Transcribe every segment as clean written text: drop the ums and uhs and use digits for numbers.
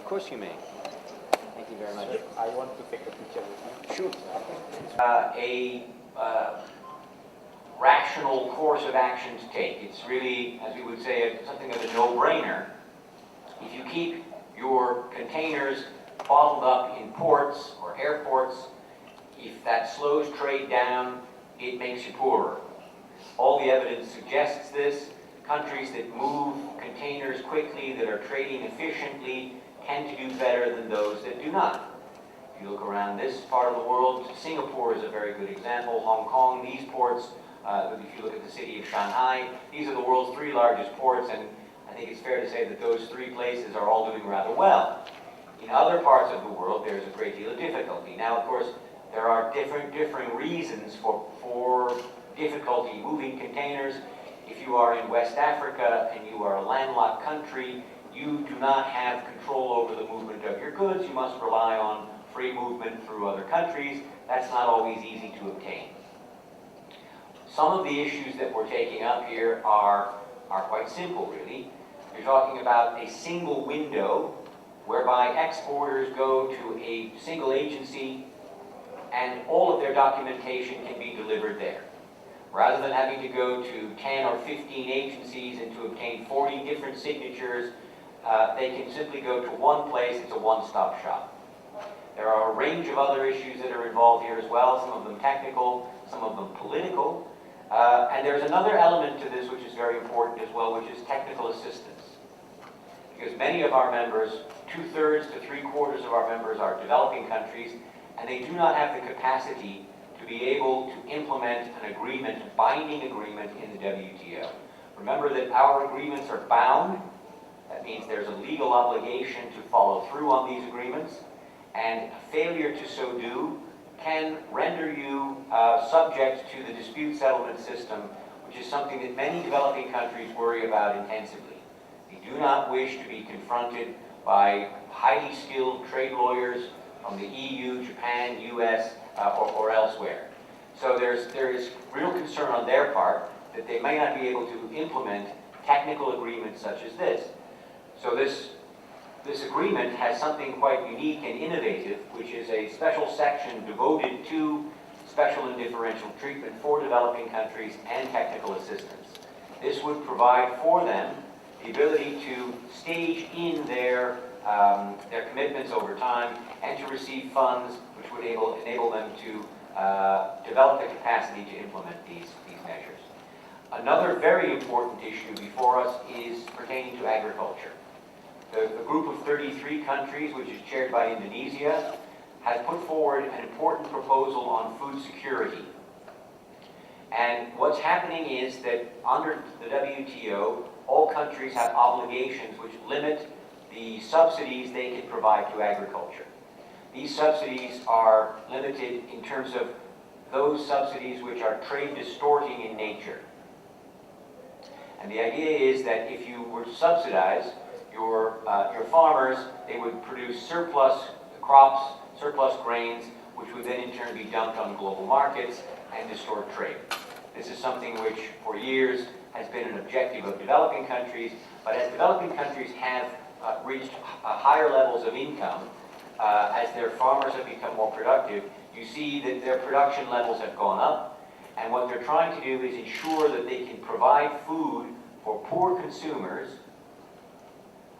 course you may. Thank you very much. Sir, I want to take a picture with you. Sure. A rational course of action to take. It's really, as we would say, something of a no-brainer. If you keep your containers bottled up in ports or airports, if that slows trade down, it makes you poorer. All the evidence suggests this. Countries that move containers quickly, that are trading efficiently, tend to do better than those that do not. If you look around this part of the world, Singapore is a very good example. Hong Kong, these ports, if you look at the city of Shanghai, these are the world's 3 largest ports, and I think it's fair to say that those 3 places are all doing rather well. In other parts of the world, there's a great deal of difficulty. Now, of course, there are differing reasons for difficulty moving containers. If you are in West Africa and you are a landlocked country, you do not have control over the movement of your goods. You must rely on free movement through other countries. That's not always easy to obtain. Some of the issues that we're taking up here are quite simple, really. You're talking about a single window whereby exporters go to a single agency and all of their documentation can be delivered there. Rather than having to go to 10 or 15 agencies and to obtain 40 different signatures, they can simply go to one place. It's a one-stop shop. There are a range of other issues that are involved here as well, some of them technical, some of them political. And there's another element to this which is very important as well, which is technical assistance. Because many of our members, 2/3 to 3/4 of our members are developing countries, and they do not have the capacity to be able to implement an agreement, a binding agreement in the WTO. Remember that our agreements are bound. That means there's a legal obligation to follow through on these agreements, and a failure to so do can render you subject to the dispute settlement system, which is something that many developing countries worry about intensively. They do not wish to be confronted by highly skilled trade lawyers from the EU, Japan, US, or elsewhere. So there is real concern on their part that they may not be able to implement technical agreements such as this. So this agreement has something quite unique and innovative, which is a special section devoted to special and differential treatment for developing countries and technical assistance. This would provide for them the ability to stage in their commitments over time and to receive funds which would enable them to develop the capacity to implement these measures. Another very important issue before us is pertaining to agriculture. The group of 33 countries, which is chaired by Indonesia, has put forward an important proposal on food security. And what's happening is that under the WTO, all countries have obligations which limit the subsidies they can provide to agriculture. These subsidies are limited in terms of those subsidies which are trade distorting in nature. And the idea is that if you were to subsidize your farmers, they would produce surplus crops, surplus grains, which would then in turn be dumped on global markets and distort trade. This is something which for years has been an objective of developing countries, but as developing countries have reached higher levels of income, as their farmers have become more productive, you see that their production levels have gone up, and what they're trying to do is ensure that they can provide food for poor consumers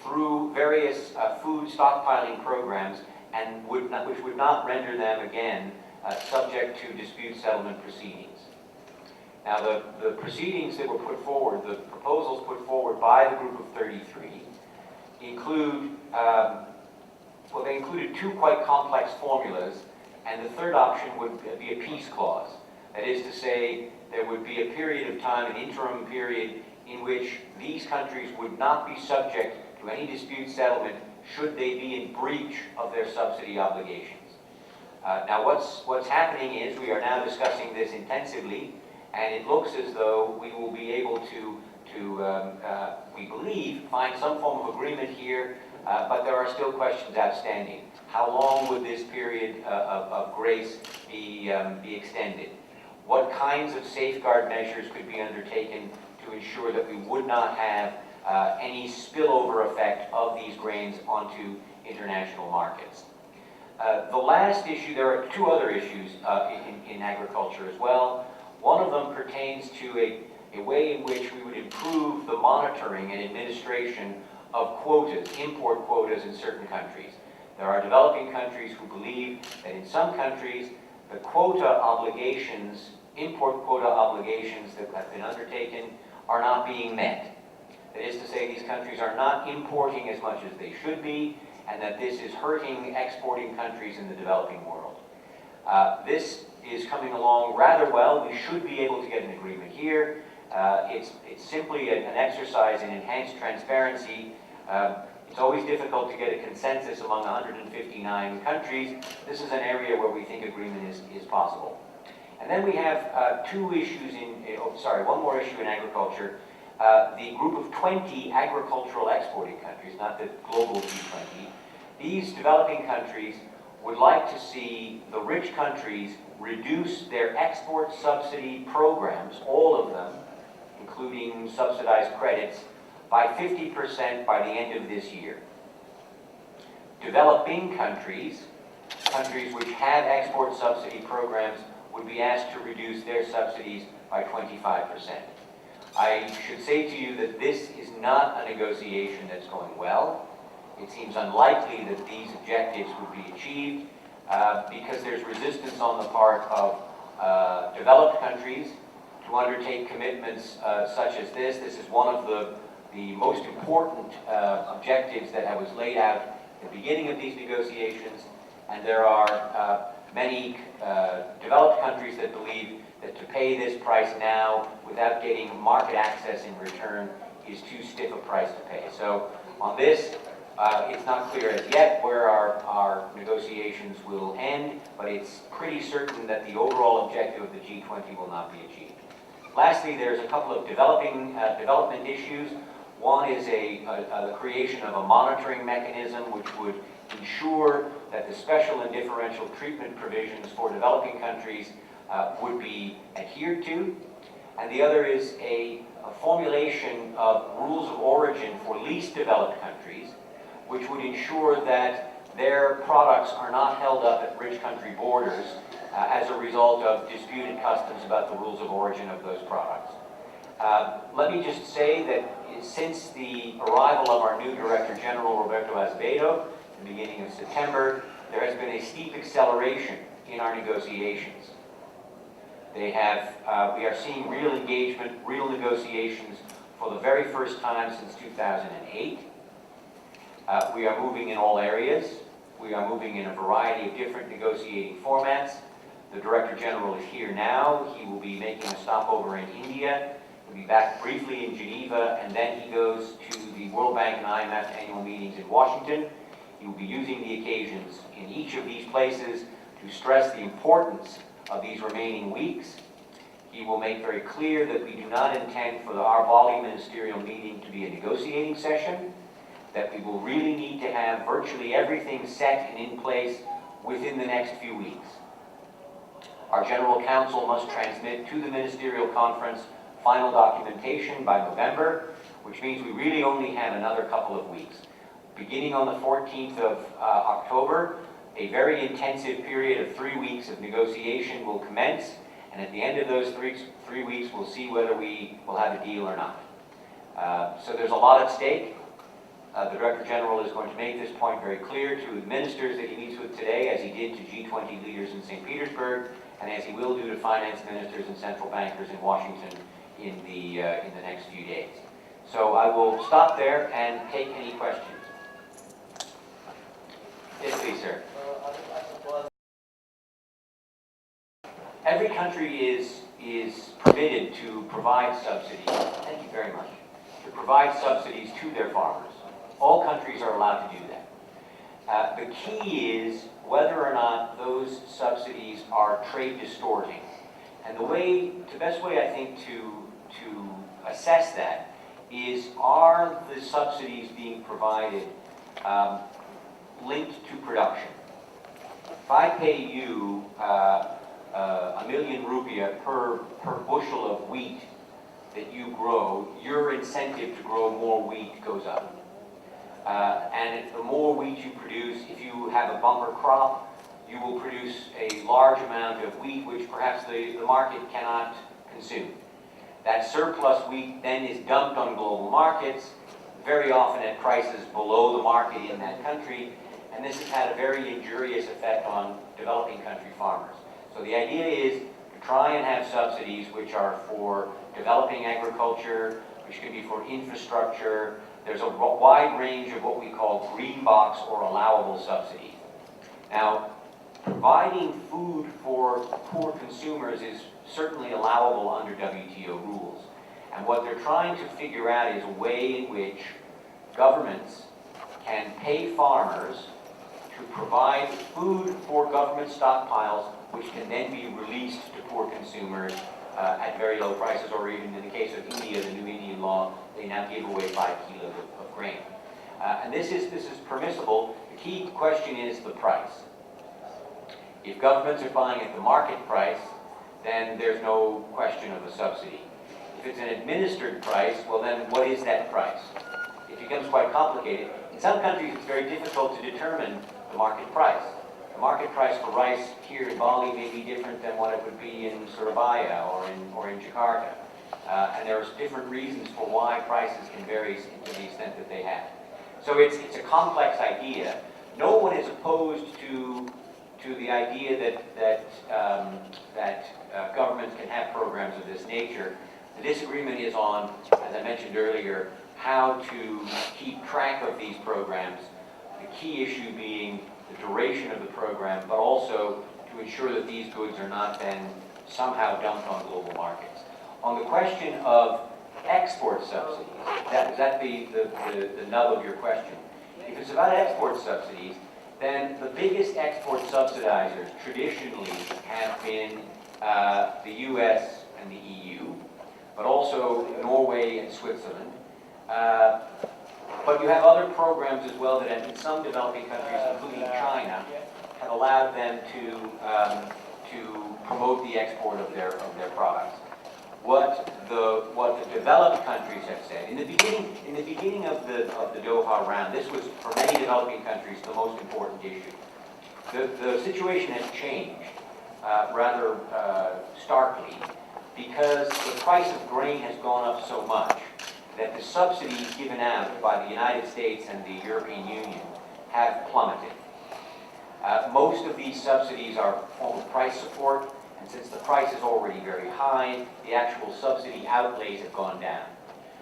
through various food stockpiling programs, and which would not render them, again, subject to dispute settlement proceedings. Now, the proceedings that were put forward, the proposals put forward by the group of 33, include, they included 2 quite complex formulas, and the third option would be a peace clause. That is to say, there would be a period of time, an interim period, in which these countries would not be subject to any dispute settlement should they be in breach of their subsidy obligations. Now what's happening is we are now discussing this intensively, and it looks as though we will be able to we believe, find some form of agreement here, but there are still questions outstanding. How long would this period of grace be extended? What kinds of safeguard measures could be undertaken to ensure that we would not have any spillover effect of these grains onto international markets. The last issue, there are two other issues in agriculture as well. One of them pertains to a way in which we would improve the monitoring and administration of quotas, import quotas in certain countries. There are developing countries who believe that in some countries the quota obligations, import quota obligations that have been undertaken are not being met. That is to say, these countries are not importing as much as they should be, and that this is hurting exporting countries in the developing world. This is coming along rather well. We should be able to get an agreement here. It's simply an exercise in enhanced transparency. It's always difficult to get a consensus among 159 countries. This is an area where we think agreement is possible. And then we have two issues one more issue in agriculture. The group of 20 agricultural exporting countries, not the global G20, these developing countries would like to see the rich countries reduce their export subsidy programs, all of them, including subsidized credits, by 50% by the end of this year. Developing countries, countries which have export subsidy programs, would be asked to reduce their subsidies by 25%. I should say to you that this is not a negotiation that's going well. It seems unlikely that these objectives would be achieved because there's resistance on the part of developed countries to undertake commitments such as this. This is one of the most important objectives that was laid out at the beginning of these negotiations, and there are many developed countries that believe that to pay this price now without getting market access in return is too stiff a price to pay. So on this, it's not clear as yet where our negotiations will end, but it's pretty certain that the overall objective of the G20 will not be achieved. Lastly, there's a couple of development issues. One is the creation of a monitoring mechanism which would ensure that the special and differential treatment provisions for developing countries would be adhered to. And the other is a formulation of rules of origin for least developed countries, which would ensure that their products are not held up at rich country borders as a result of disputed customs about the rules of origin of those products. Let me just say that since the arrival of our new Director General, Roberto Azevedo, at the beginning of September, there has been a steep acceleration in our negotiations. We are seeing real engagement, real negotiations for the very first time since 2008. We are moving in all areas. We are moving in a variety of different negotiating formats. The Director General is here now. He will be making a stopover in India. He'll be back briefly in Geneva, and then he goes to the World Bank and IMF annual meetings in Washington. He will be using the occasions in each of these places to stress the importance of these remaining weeks. He will make very clear that we do not intend for our Bali ministerial meeting to be a negotiating session, that we will really need to have virtually everything set and in place within the next few weeks. Our General Counsel must transmit to the ministerial conference final documentation by November, which means we really only have another couple of weeks. Beginning on the 14th of October, a very intensive period of 3 weeks of negotiation will commence, and at the end of those 3 weeks, we'll see whether we will have a deal or not. So there's a lot at stake. The Director General is going to make this point very clear to the ministers that he meets with today, as he did to G20 leaders in St. Petersburg, and as he will do to finance ministers and central bankers in Washington in the next few days. So I will stop there and take any questions. Yes, please, sir. Every country is permitted to provide subsidies. Thank you very much. To provide subsidies to their farmers. All countries are allowed to do that. The key is whether or not those subsidies are trade distorting. And the best way I think to assess that is, are the subsidies being provided linked to production? If I pay you 1 million rupiah per bushel of wheat that you grow, your incentive to grow more wheat goes up. And the more wheat you produce, if you have a bumper crop, you will produce a large amount of wheat which perhaps the market cannot consume. That surplus wheat then is dumped on global markets, very often at prices below the market in that country, and this has had a very injurious effect on developing country farmers. So the idea is to try and have subsidies which are for developing agriculture, which can be for infrastructure. There's a wide range of what we call green box or allowable subsidies. Now, providing food for poor consumers is certainly allowable under WTO rules. And what they're trying to figure out is a way in which governments can pay farmers to provide food for government stockpiles, which can then be released to poor consumers at very low prices, or even in the case of India, the new Indian law, they now give away 5 kilos of grain. And this is permissible. The key question is the price. If governments are buying at the market price, then there's no question of a subsidy. If it's an administered price, well then what is that price? It becomes quite complicated. In some countries it's very difficult to determine the market price. The market price for rice here in Bali may be different than what it would be in Surabaya or in Jakarta. And there's different reasons for why prices can vary to the extent that they have. So it's a complex idea. No one is opposed to the idea that governments can have programs of this nature. The disagreement is on, as I mentioned earlier, how to keep track of these programs, the key issue being the duration of the program, but also to ensure that these goods are not then somehow dumped on global markets. On the question of export subsidies, is that the nub of your question? If it's about export subsidies, then the biggest export subsidizers traditionally have been the US and the EU, but also Norway and Switzerland. But you have other programs as well that in some developing countries, including China, have allowed them to promote the export of their products. What the developed countries have said in the beginning of the Doha round, this was for many developing countries the most important issue. The situation has changed rather starkly because the price of grain has gone up so much that the subsidies given out by the United States and the European Union have plummeted. Most of these subsidies are form of price support, and since the price is already very high, the actual subsidy outlays have gone down.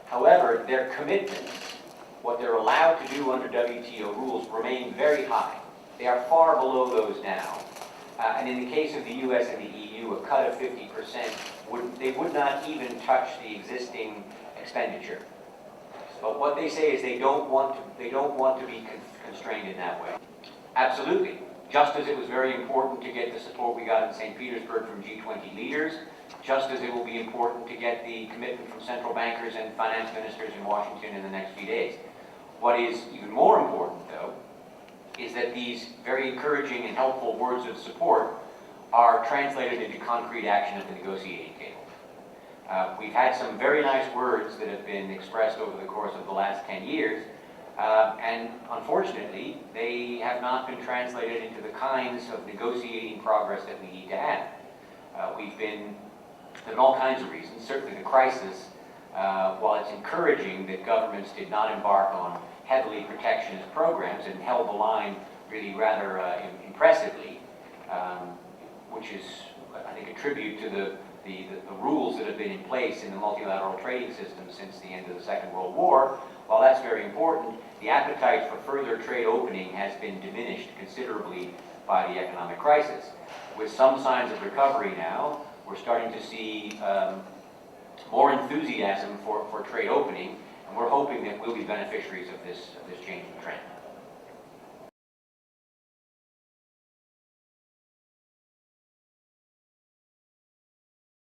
However, their commitments, what they're allowed to do under WTO rules, remain very high. They are far below those now. And in the case of the US and the EU, a cut of 50%, they would not even touch the existing expenditure. But what they say is they don't want to be constrained in that way. Absolutely. Just as it was very important to get the support we got in St. Petersburg from G20 leaders, just as it will be important to get the commitment from central bankers and finance ministers in Washington in the next few days. What is even more important, though, is that these very encouraging and helpful words of support are translated into concrete action at the negotiating table. We've had some very nice words that have been expressed over the course of the last 10 years, and unfortunately, they have not been translated into the kinds of negotiating progress that we need to have. We've been, for all kinds of reasons, certainly the crisis, while it's encouraging that governments did not embark on heavily protectionist programs and held the line really rather impressively, which is, I think, a tribute to the rules that have been in place in the multilateral trading system since the end of the Second World War. While that's very important, the appetite for further trade opening has been diminished considerably by the economic crisis. With some signs of recovery now, we're starting to see more enthusiasm for trade opening, and we're hoping that we'll be beneficiaries of this changing trend.